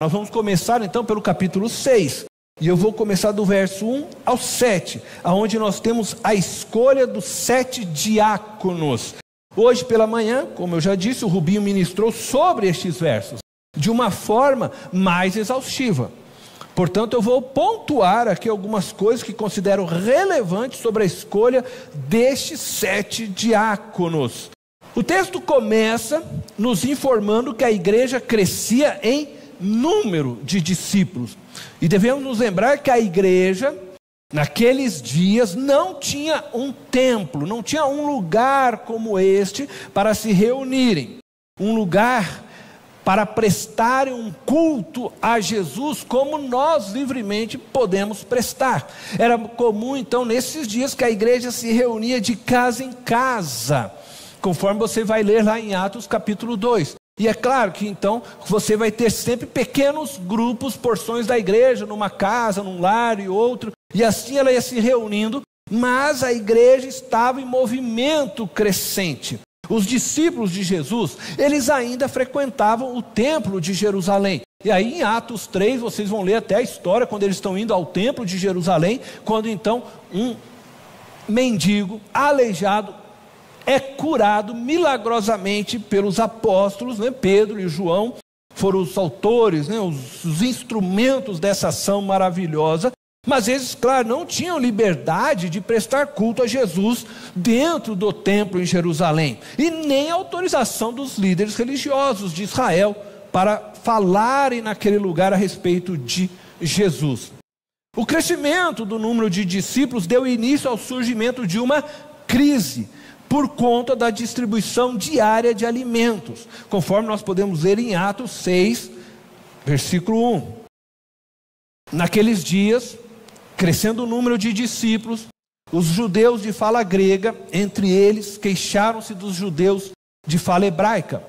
Nós vamos começar então pelo capítulo 6. E eu vou começar do verso 1 ao 7, onde nós temos a escolha dos 7 diáconos. Hoje pela manhã, como eu já disse, o Rubinho ministrou sobre estes versos, de uma forma mais exaustiva. Portanto, eu vou pontuar aqui algumas coisas que considero relevantes sobre a escolha destes 7 diáconos. O texto começa nos informando que a igreja crescia em número de discípulos. E devemos nos lembrar que a igreja, naqueles dias, não tinha um templo, não tinha um lugar como este para se reunirem. Um lugar para prestarem um culto a Jesus como nós livremente podemos prestar. Era comum então nesses dias que a igreja se reunia de casa em casa, conforme você vai ler lá em Atos capítulo 2. E é claro que então você vai ter sempre pequenos grupos, porções da igreja, numa casa, num lar e outro, e assim ela ia se reunindo, mas a igreja estava em movimento crescente. Os discípulos de Jesus, eles ainda frequentavam o templo de Jerusalém. E aí em Atos 3, vocês vão ler até a história, quando eles estão indo ao templo de Jerusalém, quando então um mendigo, aleijado, é curado milagrosamente pelos apóstolos, Pedro e João foram os autores, os instrumentos dessa ação maravilhosa. Mas eles, claro, não tinham liberdade de prestar culto a Jesus dentro do templo em Jerusalém, e nem autorização dos líderes religiosos de Israel para falarem naquele lugar a respeito de Jesus. O crescimento do número de discípulos deu início ao surgimento de uma crise por conta da distribuição diária de alimentos, conforme nós podemos ler em Atos 6, versículo 1. Naqueles dias, crescendo o número de discípulos, os judeus de fala grega, entre eles, queixaram-se dos judeus de fala hebraica,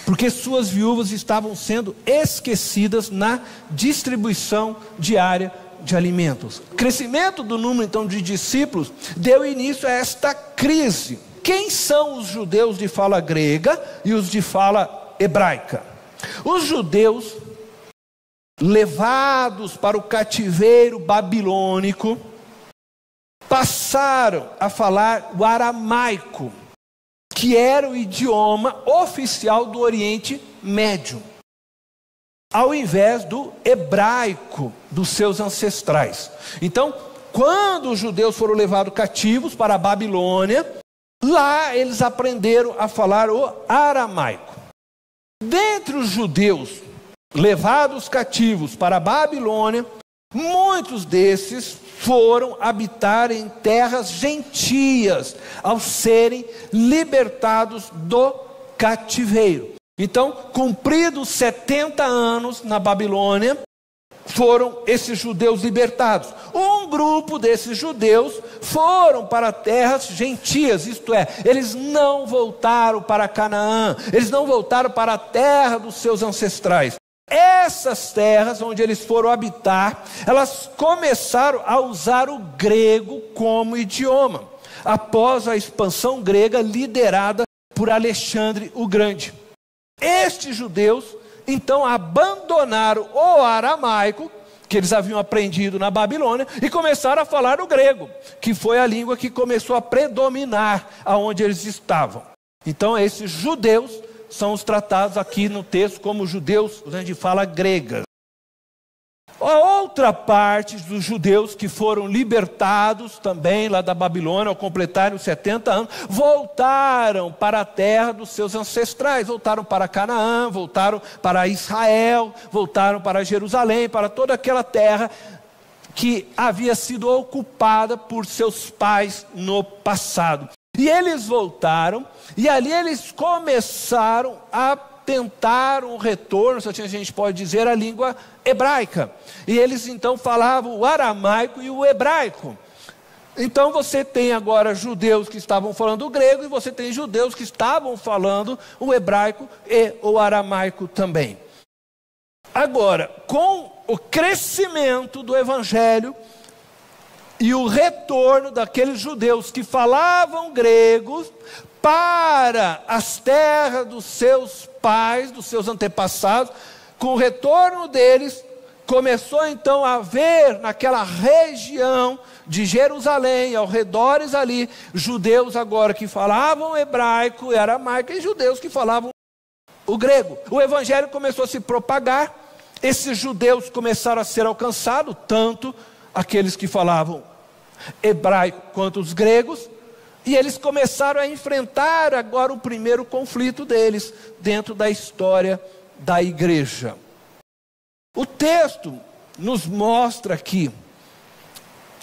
porque suas viúvas estavam sendo esquecidas na distribuição diária de alimentos. O crescimento do número então de discípulos deu início a esta crise. Quem são os judeus de fala grega e os de fala hebraica? Os judeus levados para o cativeiro babilônico passaram a falar o aramaico, que era o idioma oficial do Oriente Médio, ao invés do hebraico dos seus ancestrais. Então, quando os judeus foram levados cativos para a Babilônia, lá eles aprenderam a falar o aramaico. Dentre os judeus levados cativos para a Babilônia, muitos desses foram habitar em terras gentias ao serem libertados do cativeiro. Então, cumpridos 70 anos na Babilônia, foram esses judeus libertados. Um grupo desses judeus foram para terras gentias, isto é, eles não voltaram para Canaã, eles não voltaram para a terra dos seus ancestrais. Essas terras onde eles foram habitar, elas começaram a usar o grego como idioma, após a expansão grega liderada por Alexandre o Grande. Estes judeus então abandonaram o aramaico, que eles haviam aprendido na Babilônia, e começaram a falar o grego, que foi a língua que começou a predominar aonde eles estavam. Então esses judeus são os tratados aqui no texto como judeus de fala grega. A outra parte dos judeus que foram libertados também lá da Babilônia, ao completarem os 70 anos, voltaram para a terra dos seus ancestrais, voltaram para Canaã, voltaram para Israel, voltaram para Jerusalém, para toda aquela terra que havia sido ocupada por seus pais no passado. E eles voltaram, e ali eles começaram a tentar um retorno, se a gente pode dizer, à língua hebraica. E eles então falavam o aramaico e o hebraico. Então você tem agora judeus que estavam falando o grego, e você tem judeus que estavam falando o hebraico e o aramaico também. Agora, com o crescimento do evangelho e o retorno daqueles judeus que falavam grego para as terras dos seus pais, dos seus antepassados, com o retorno deles, começou então a haver naquela região de Jerusalém, ao redores ali, judeus agora que falavam hebraico e aramaico, e judeus que falavam o grego. O evangelho começou a se propagar, esses judeus começaram a ser alcançados, tanto aqueles que falavam hebraico quanto os gregos, e eles começaram a enfrentar agora o primeiro conflito deles, dentro da história da igreja. O texto nos mostra aqui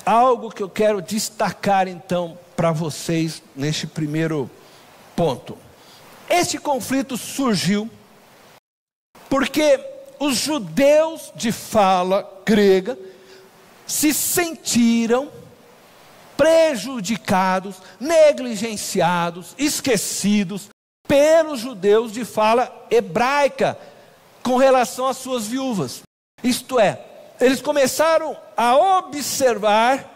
algo que eu quero destacar então para vocês neste primeiro ponto. Este conflito surgiu porque os judeus de fala grega se sentiram prejudicados, negligenciados, esquecidos pelos judeus de fala hebraica com relação às suas viúvas. Isto é, eles começaram a observar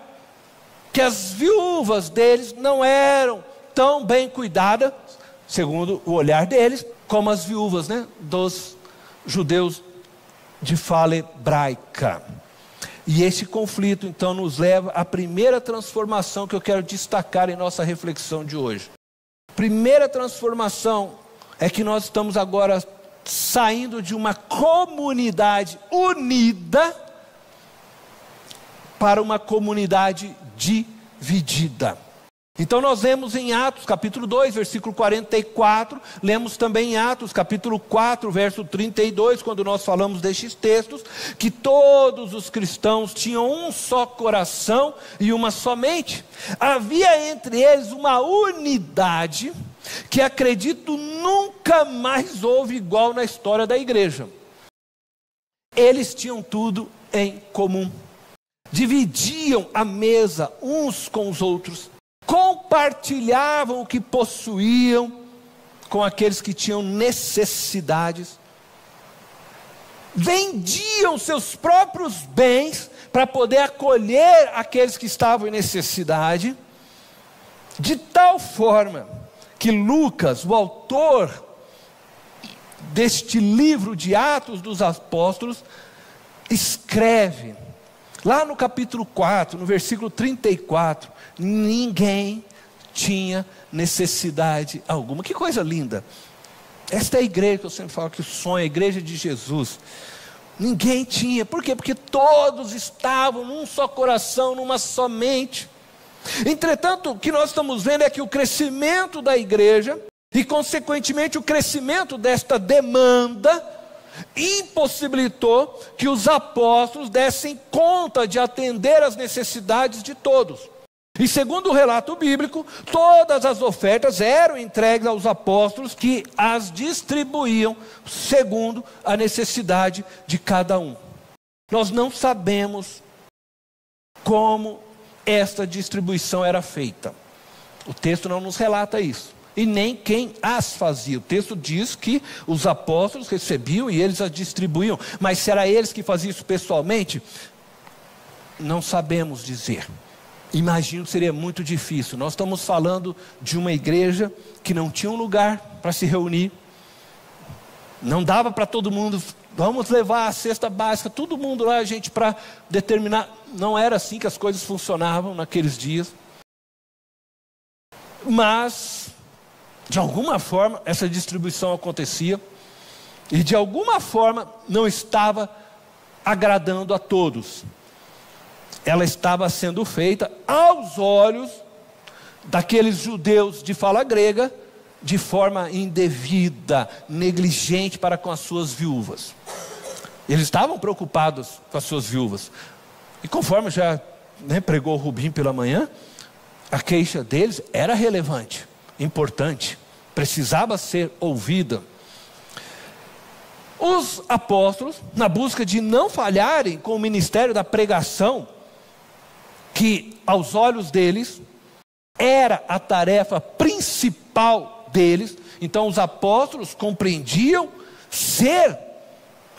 que as viúvas deles não eram tão bem cuidadas, segundo o olhar deles, como as viúvas, dos judeus de fala hebraica. E esse conflito então nos leva à primeira transformação que eu quero destacar em nossa reflexão de hoje. Primeira transformação é que nós estamos agora saindo de uma comunidade unida para uma comunidade dividida. Então nós lemos em Atos capítulo 2, versículo 44, lemos também em Atos capítulo 4, verso 32, quando nós falamos destes textos, que todos os cristãos tinham um só coração e uma só mente. Havia entre eles uma unidade que acredito nunca mais houve igual na história da igreja. Eles tinham tudo em comum, dividiam a mesa uns com os outros, compartilhavam o que possuíam com aqueles que tinham necessidades, vendiam seus próprios bens para poder acolher aqueles que estavam em necessidade, de tal forma que Lucas, o autor deste livro de Atos dos Apóstolos, escreve lá no capítulo 4, no versículo 34, ninguém tinha necessidade alguma. Que coisa linda! Esta é a igreja que eu sempre falo que o sonho, a igreja de Jesus. Ninguém tinha, por quê? Porque todos estavam num só coração, numa só mente. Entretanto, o que nós estamos vendo é que o crescimento da igreja, e consequentemente o crescimento desta demanda, impossibilitou que os apóstolos dessem conta de atender às necessidades de todos. E segundo o relato bíblico, todas as ofertas eram entregues aos apóstolos, que as distribuíam segundo a necessidade de cada um. Nós não sabemos como esta distribuição era feita. O texto não nos relata isso. E nem quem as fazia. O texto diz que os apóstolos recebiam e eles as distribuíam. Mas se era eles que faziam isso pessoalmente, não sabemos dizer. Imagino que seria muito difícil. Nós estamos falando de uma igreja que não tinha um lugar para se reunir. Não dava para todo mundo, vamos levar a cesta básica, todo mundo lá, gente, para determinar. Não era assim que as coisas funcionavam naqueles dias. Mas de alguma forma essa distribuição acontecia, e de alguma forma não estava agradando a todos. Ela estava sendo feita aos olhos daqueles judeus de fala grega, de forma indevida, negligente para com as suas viúvas. Eles estavam preocupados com as suas viúvas, e conforme já pregou o Rubim pela manhã, a queixa deles era relevante, importante, precisava ser ouvida. Os apóstolos, na busca de não falharem com o ministério da pregação, que aos olhos deles era a tarefa principal deles, então os apóstolos compreendiam ser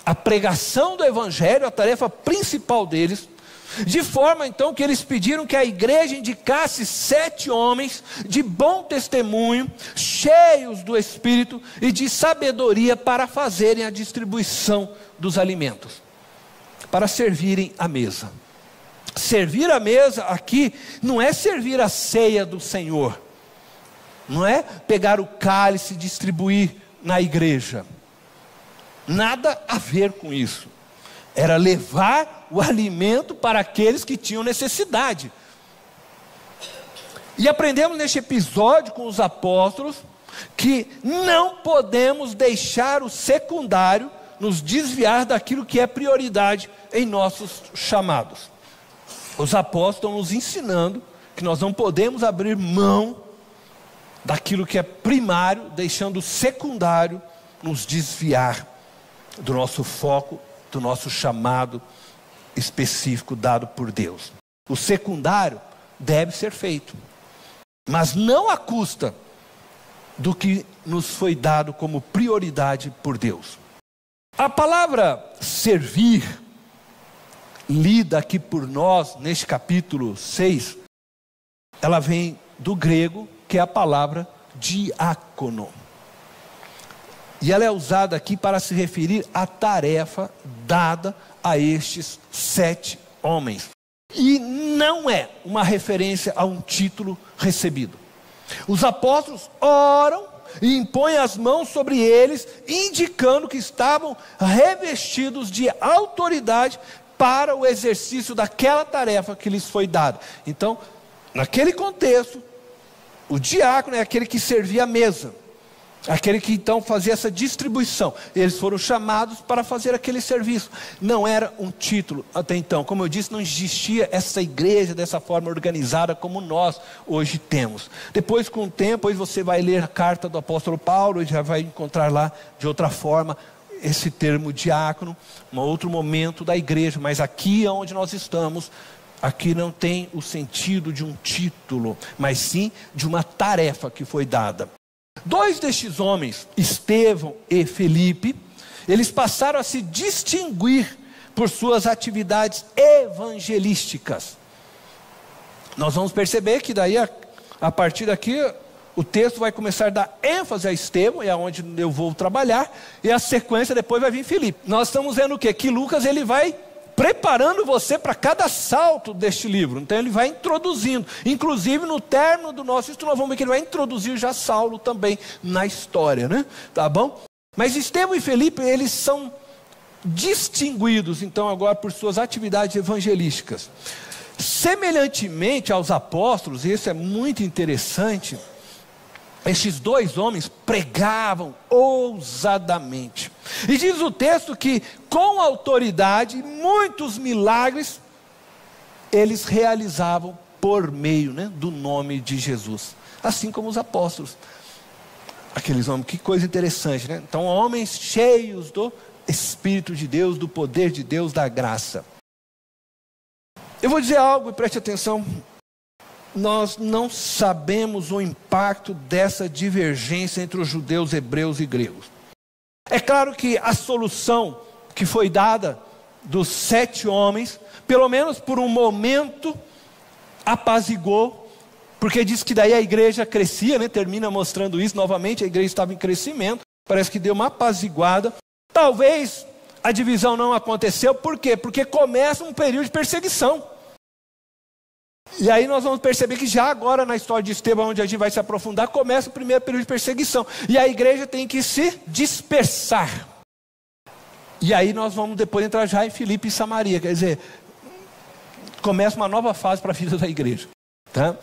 a pregação do evangelho a tarefa principal deles. De forma então que eles pediram que a igreja indicasse 7 homens de bom testemunho, cheios do Espírito e de sabedoria para fazerem a distribuição dos alimentos, para servirem a mesa. Servir a mesa aqui não é servir a ceia do Senhor, não é pegar o cálice e distribuir na igreja, nada a ver com isso. Era levar o alimento para aqueles que tinham necessidade. E aprendemos neste episódio com os apóstolos que não podemos deixar o secundário nos desviar daquilo que é prioridade em nossos chamados. Os apóstolos estão nos ensinando que nós não podemos abrir mão daquilo que é primário, deixando o secundário nos desviar do nosso foco, do nosso chamado específico dado por Deus. O secundário deve ser feito, mas não à custa do que nos foi dado como prioridade por Deus. A palavra servir, lida aqui por nós neste capítulo 6, ela vem do grego, que é a palavra diácono. E ela é usada aqui para se referir à tarefa dada a estes 7 homens. E não é uma referência a um título recebido. Os apóstolos oram e impõem as mãos sobre eles, indicando que estavam revestidos de autoridade para o exercício daquela tarefa que lhes foi dada. Então, naquele contexto, o diácono é aquele que servia a mesa, aquele que então fazia essa distribuição. Eles foram chamados para fazer aquele serviço. Não era um título até então. Como eu disse, não existia essa igreja dessa forma organizada como nós hoje temos. Depois, com o tempo, você vai ler a carta do apóstolo Paulo e já vai encontrar lá de outra forma esse termo diácono, um outro momento da igreja. Mas aqui onde nós estamos, aqui não tem o sentido de um título, mas sim de uma tarefa que foi dada. 2 destes homens, Estevão e Felipe, eles passaram a se distinguir por suas atividades evangelísticas. Nós vamos perceber que daí, a partir daqui, o texto vai começar a dar ênfase a Estevão, é onde eu vou trabalhar, e a sequência depois vai vir Felipe. Nós estamos vendo o quê? Que Lucas ele vai preparando você para cada salto deste livro. Então ele vai introduzindo, inclusive no término do nosso estudo nós vamos ver que ele vai introduzir já Saulo também na história, né? Tá bom? Mas Estevão e Felipe, eles são distinguidos então agora por suas atividades evangelísticas. Semelhantemente aos apóstolos, e isso é muito interessante, estes 2 homens pregavam ousadamente. E diz o texto que com autoridade, muitos milagres, eles realizavam por meio, do nome de Jesus. Assim como os apóstolos. Aqueles homens, que coisa interessante, né? Então, homens cheios do Espírito de Deus, do poder de Deus, da graça. Eu vou dizer algo e preste atenção. Nós não sabemos o impacto dessa divergência entre os judeus, hebreus e gregos. É claro que a solução que foi dada dos 7 homens, pelo menos por um momento, apaziguou, porque diz que daí a igreja crescia, termina mostrando isso novamente, a igreja estava em crescimento, parece que deu uma apaziguada. Talvez a divisão não aconteceu, por quê? Porque começa um período de perseguição. E aí nós vamos perceber que já agora na história de Estevão, onde a gente vai se aprofundar, começa o primeiro período de perseguição. E a igreja tem que se dispersar. E aí nós vamos depois entrar já em Filipe e Samaria. Quer dizer, começa uma nova fase para a vida da igreja. Tá?